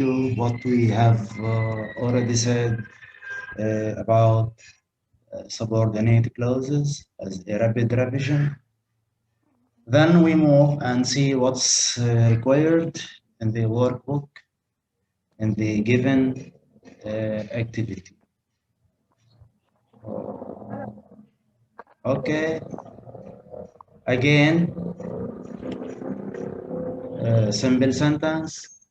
what we have already said about subordinate clauses as a rapid revision. Then we move and see what's required in the workbook in the given activity. Okay. Again, simple sentence.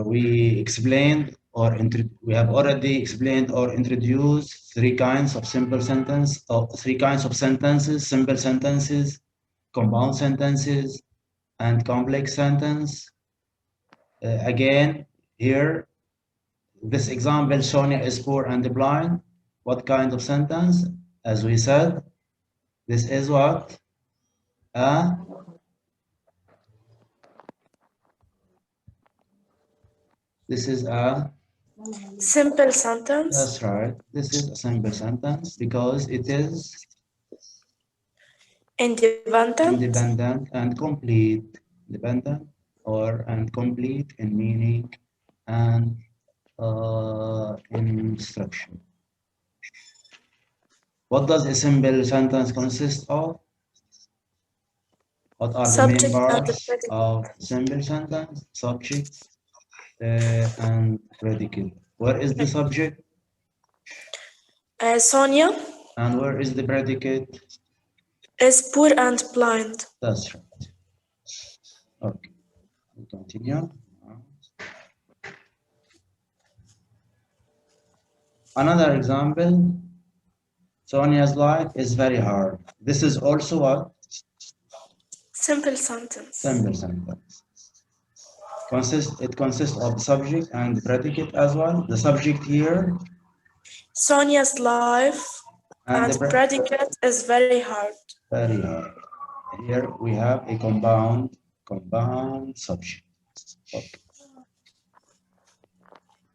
We explained or we have already explained or introduced three kinds of simple sentence or three kinds of sentences: simple sentences, compound sentences, and complex sentence. Again, here, this example, Sonia is poor and blind. What kind of sentence? As we said, this is what? This is a simple sentence. That's right. This is a simple sentence because it is independent and complete. Independent and complete in meaning and instruction. What does a simple sentence consist of? What are the main parts of simple sentence? Subject and predicate. Where is the subject? Sonia. And where is the predicate? Is poor and blind. That's right. Okay, we continue. Another example, Sonia's life is very hard. This is also what? Simple sentence. Simple sentence. It consists of subject and predicate as well. The subject here. Sonia's life and the predicate is very hard. Very hard. Here we have a compound subject. Okay.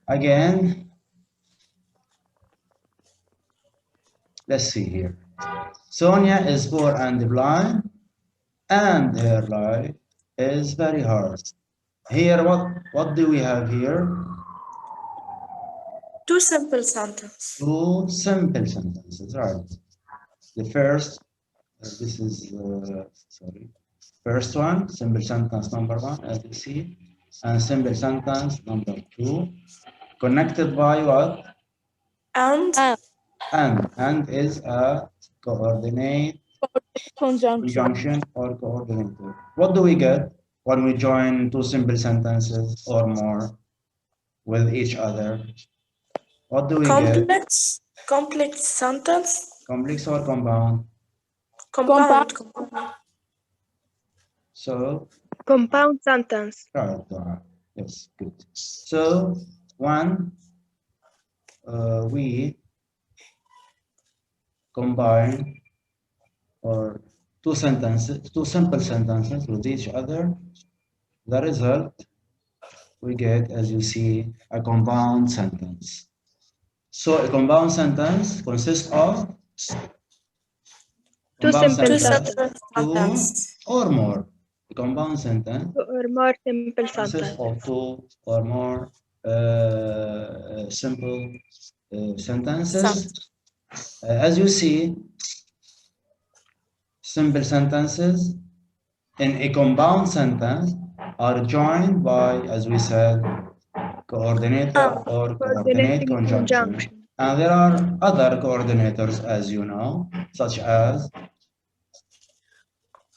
Again, let's see here. Sonia is poor and blind, and her life is very hard. Here, what do we have here? Two simple sentences. Two simple sentences, right? The first, this is, sorry. First one, simple sentence number one, as you see, and simple sentence number two, connected by what? And is a coordinate, conjunction or coordinator. What do we get when we join two simple sentences or more with each other? What do we get? Complex sentence. Complex or compound? Compound. So compound sentence. Right. Yes, good. So when we combine or two simple sentences with each other, the result we get, as you see, a compound sentence. So a compound sentence consists of two simple sentences. Two or more. A compound sentence or more simple consists of two or more simple sentences. As you see, simple sentences in a compound sentence are joined by, as we said, coordinator or coordinate conjunction. And there are other coordinators, as you know, such as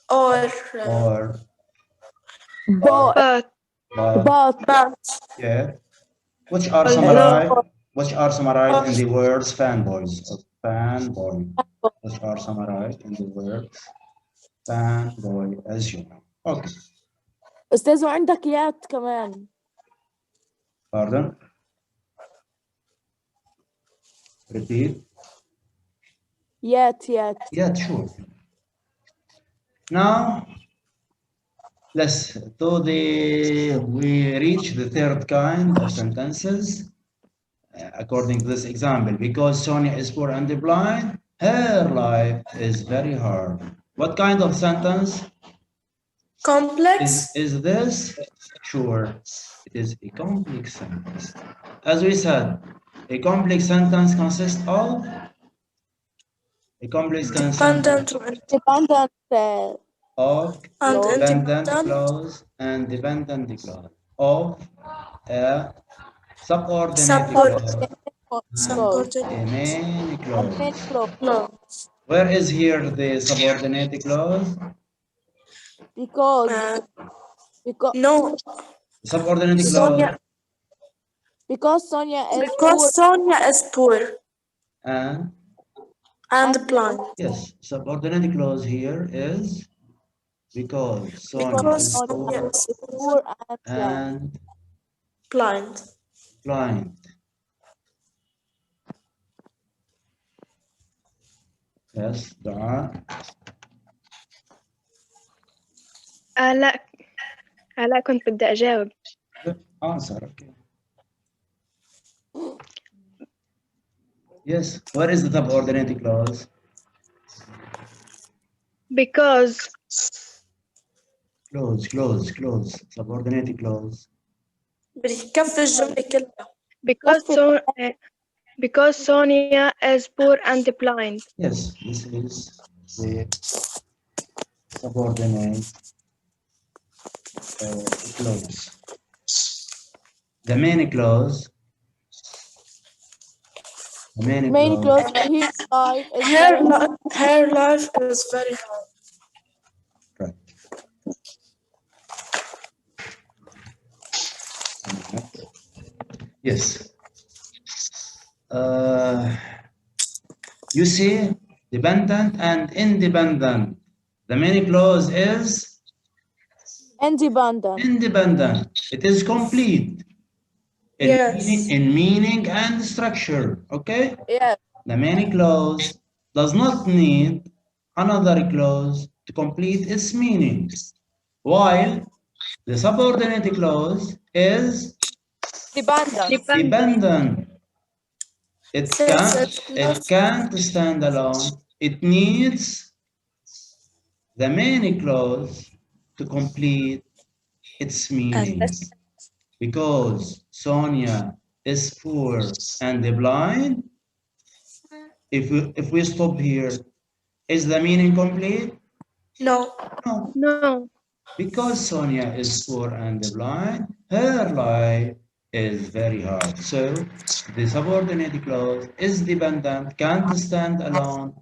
or but. Yeah, which are summarized in the words fanboys or fanboy, which are summarized in the words fanboy, as you know. Okay. أستاذ وعندك يات كمان. Pardon? Repeat. Yet. Yeah, sure. Now, we reach the third kind of sentences according to this example. Because Sonia is poor and blind, her life is very hard. What kind of sentence? Complex. Is this? Sure. It is a complex sentence. As we said, a complex sentence consists of a complex sentence dependent Dependent of and Clause. dependent independent. clause and dependent clause of a subordinate Subordinate. clause and Subordinate. a main And clause. main clause. Clause. Where is here the subordinate clause? Because No, Subordinate clause. Sonia. Sonia is poor. Because Sonia is poor And blind. yes, subordinate clause here is because Sonia Because is Sonia poor is Poor and blind. and blind. blind. Yes, دعاء. لا كنت بدي أجاوب. Answer, okay. Yes, where is the subordinate clause? Because Clause. Subordinate clause. بيكفي الجملة كلها. because Sonia is poor and blind. Yes, this is the subordinate clause. The main clause. The main clause. His life is Her life is very hard. Right. Yes. You see, dependent and independent. The main clause is independent. It is complete in, Yes. meaning and structure. Okay? Yes. The main clause does not need another clause to complete its meaning, while the subordinate clause is dependent. It can't stand alone. It needs the main clause to complete its meaning. Because Sonia is poor and blind, if we stop here, is the meaning complete? No. No. Because Sonia is poor and blind, her life is very hard. So the subordinate clause is dependent, can't stand alone.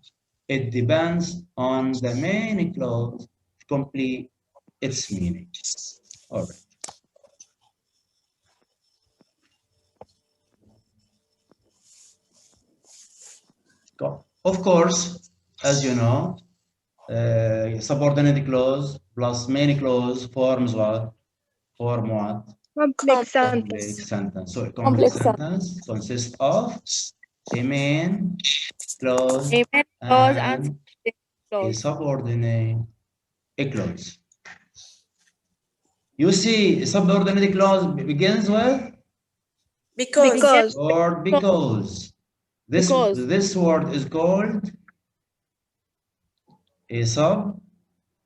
It depends on the main clause to complete its meaning. All right. Of course, as you know, subordinate clause plus main clause forms what? Form what? Complex sentence. Complex sentence. So a complex sentence consists of a main clause and a subordinate clause. You see, a subordinate clause begins with Because. or because. This word is called a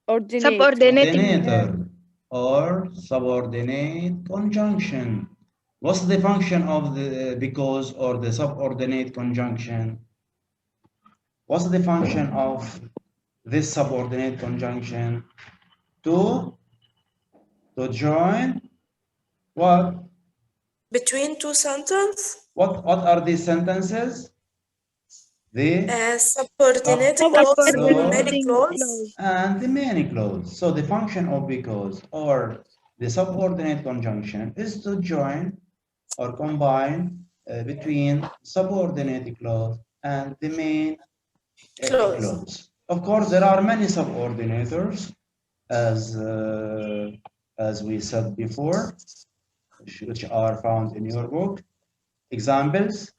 subordinator or subordinate conjunction. What's the function of the because or the subordinate conjunction? What's the function of this subordinate conjunction? To join what? Between two sentences. What are these sentences? The subordinate clause and the main clause. So the function of because or the subordinate conjunction is to join or combine between subordinate clause and the main clause. Of course, there are many subordinators, as we said before, which are found in your book. Examples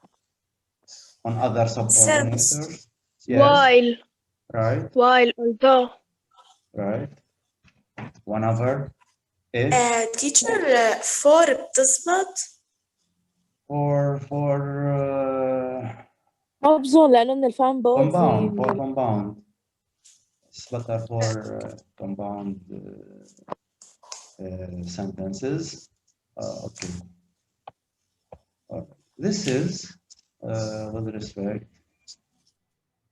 on other subordinators. Yes. While. Right. While, although. Right. Whenever. If. teacher for بتثبت. For مبزون لأنه من الفهم compound. For compound. It's better for compound sentences. Okay. This is with respect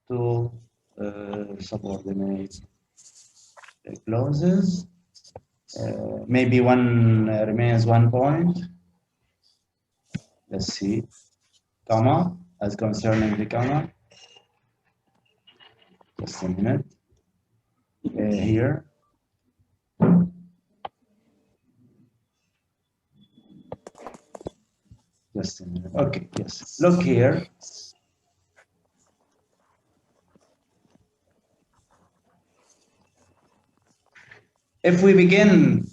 to subordinate clauses. Maybe one remains 1 point. Let's see. Comma, as concerning the comma. Just a minute. Here. Just a minute. Okay, yes. Look here. If we begin,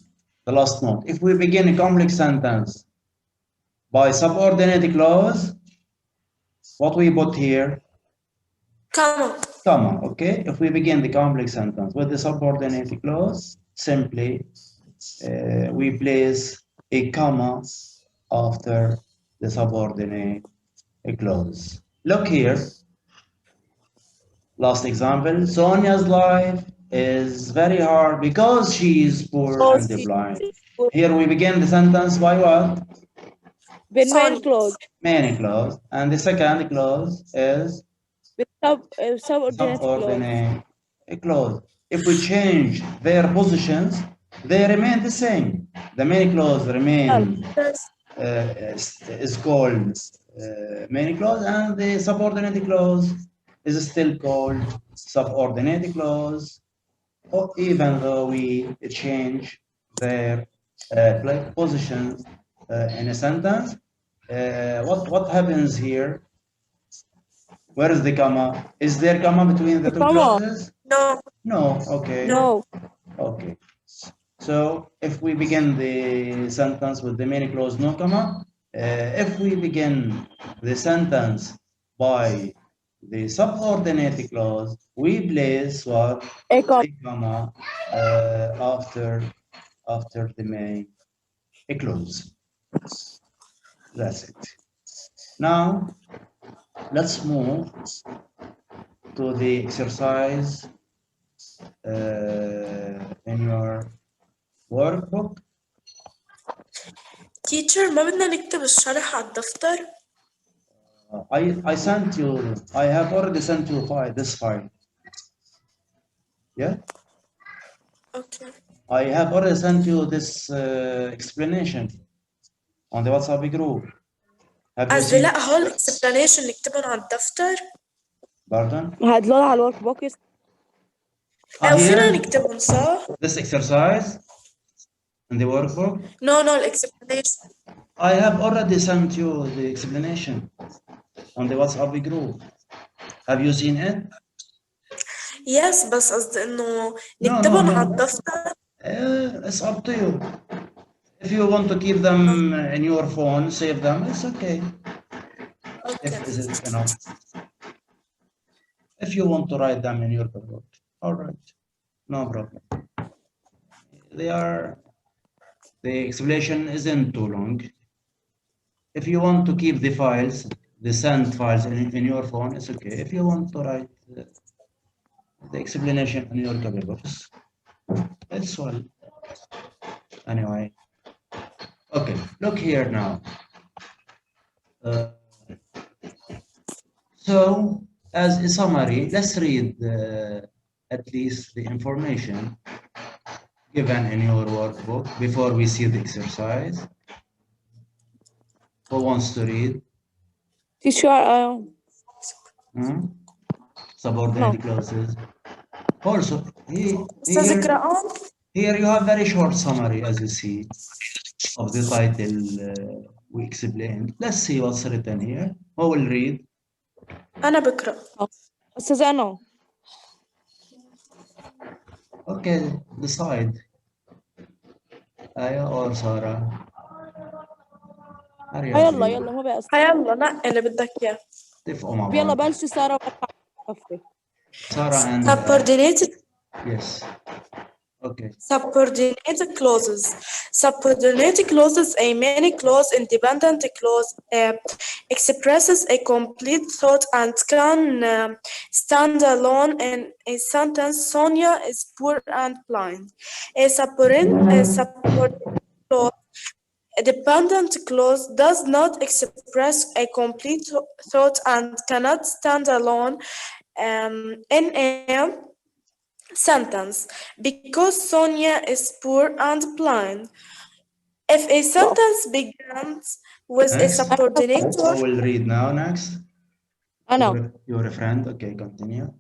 the last note, if we begin a complex sentence by subordinate clause, what we put here? Comma. Comma, okay? If we begin the complex sentence with the subordinate clause, simply we place a comma after the subordinate clause. Look here. Last example, Sonia's life is very hard because she is poor and blind. Here we begin the sentence by what? The main clause. Main clause. And the second clause is With subordinate clause. subordinate clause. If we change their positions, they remain the same. The main clause remains is called main clause, and the subordinate clause is still called subordinate clause, or even though we change their positions in a sentence. What happens here? Where is the comma? Is there comma between the two clauses? No. No. Okay. No. Okay. So if we begin the sentence with the main clause, no comma. If we begin the sentence by the subordinate clause, we place what? A comma after the main clause. That's it. Now let's move to the exercise in your workbook. Teacher, ما بدنا نكتب الشرح على الدفتر؟ I sent you, I have already sent you this file. Yeah? Okay. I have already sent you this explanation on the WhatsApp group. Have you قصدي seen? لا هول explanation نكتبهم على الدفتر؟ Pardon? هدلول على الورك بوك. أو فينا Here, نكتبهم صح؟ this exercise in the workbook. No, explanation. I have already sent you the explanation on the WhatsApp group. Have you seen it? Yes, بس قصدي إنه نكتبهم على الدفتر. It's up to you. If you want to keep them in your phone, save them, it's okay. If is it enough. If you want to write them in your report, all right, no problem. The explanation isn't too long. If you want to keep the files, the sent files in your phone, it's okay. If you want to write the explanation in your copy box, it's well. Anyway, okay, look here now. So, as a summary, let's read at least the information given in your workbook before we see the exercise. Who wants to read? Teacher, Subordinate clauses. Also, here you have very short summary, as you see, of the title we explained. Let's see what's written here. Who will read? أنا بقرأ. أستاذ أنا. Okay, decide. Aya or Sarah? يلا ما بقى. يلا نقي اللي بدك إياه. اتفقوا مع بعض. يلا بلشي سارة. Sarah and subordinate. Yes. Okay. Subordinate clauses. Subordinate clauses, a many clause independent clause, expresses a complete thought and can stand alone in a sentence. Sonia is poor and blind. A subordinate clause A dependent clause does not express a complete thought and cannot stand alone in a sentence because Sonia is poor and blind. If a sentence begins with a Next. I subordinator, will read now. Next. أنا. You're a friend. Okay, continue.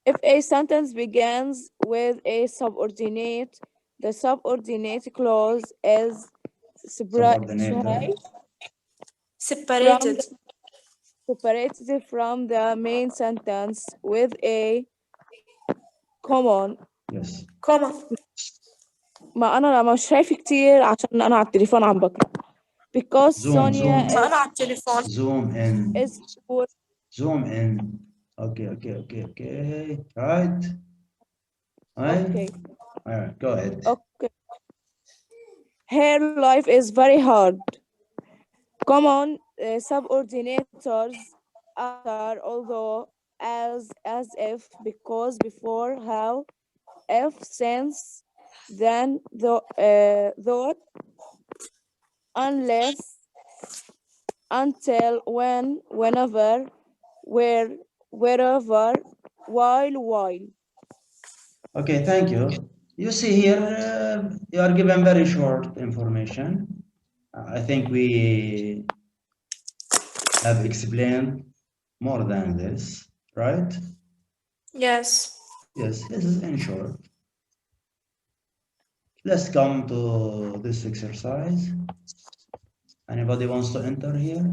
If a sentence begins with a subordinate, the subordinate clause is Subordinate. separated, separated from the main sentence with a common. Yes. comma. ما أنا مش شايف كتير عشان أنا على التليفون عم بقرأ. Because Zoom, Sonia zoom. ما أنا على التليفون. Zoom in. is poor. Zoom in. Okay. Right. Okay. All right. Go ahead. Okay. Her life is very hard. Common subordinators are although as if because before how if since then though unless until when whenever where wherever while. Okay, thank you. You see here, you are given very short information. I think we have explained more than this, right? Yes. Yes, this is in short. Let's come to this exercise. Anybody wants to enter here?